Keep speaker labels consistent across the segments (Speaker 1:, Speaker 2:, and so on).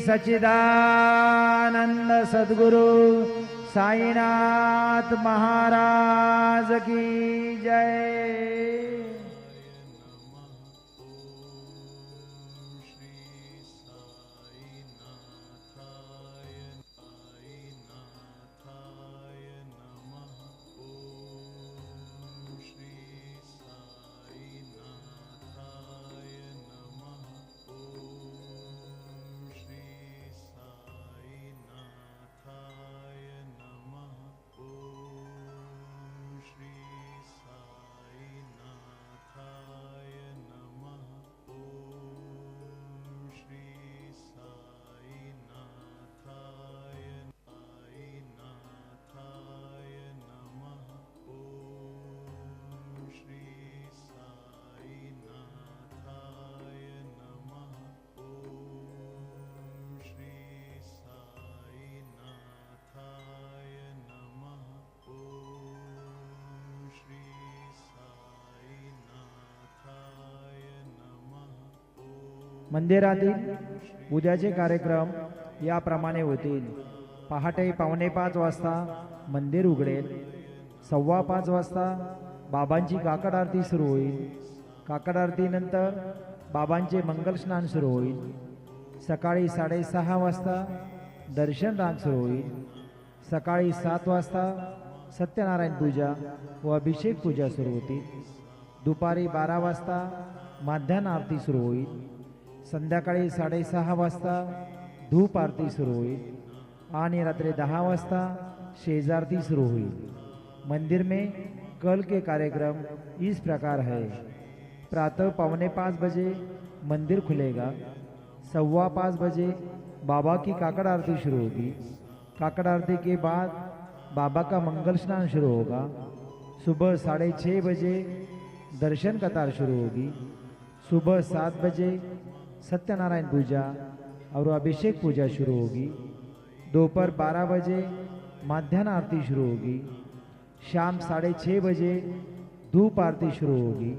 Speaker 1: सच्चिदानंद सद्गुरु साईनाथ महाराज की जय। मंदिरातील उद्याचे कार्यक्रम याप्रमाणे होतील। पहाटे 4:45 वाजता मंदिर उघडेल। 5:15 वाजता बाबांची काकड आरती सुरू होईल। काकड आरतीनंतर बाबांचे मंगल स्नान सुरू होईल। सकाळी 6:30 वाजता दर्शन रांग सुरू होईल। सकाळी 7 वाजता सत्यनारायण पूजा व अभिषेक पूजा सुरू होतील। दुपारी 12 वाजता माध्यान्ह आरती सुरू होईल। संध्याकाळी 6:30 वाजता धूप आरती सुरू होईल आणि रात्री 10 वाजता शेजारती शुरू हुई। मंदिर में कल के कार्यक्रम इस प्रकार है। प्रातः 4:45 बजे मंदिर खुलेगा। 5:15 बजे बाबा की काकड़ आरती शुरू होगी। काकड़ आरती के बाद बाबा का मंगल स्नान शुरू होगा। सुबह 6:30 बजे दर्शन कतार शुरू होगी। सुबह 7 बजे सत्यनारायण पूजा और अभिषेक पूजा शुरू होगी। दोपहर 12 बजे माध्यान्ह आरती शुरू होगी। शाम 6:30 बजे धूप आरती शुरू होगी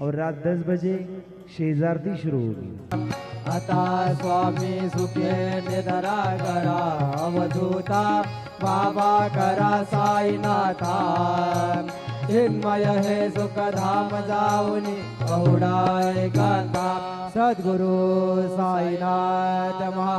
Speaker 1: और रात 10 बजे शेजारती शुरू होगी।
Speaker 2: आता स्वामी सुखे निधरा करा अवधूता बाबा करा साईनाथा। चिन्मय हे सुख धाम जाऊनी औडाय गाता सद्गुरु साईनाथ महा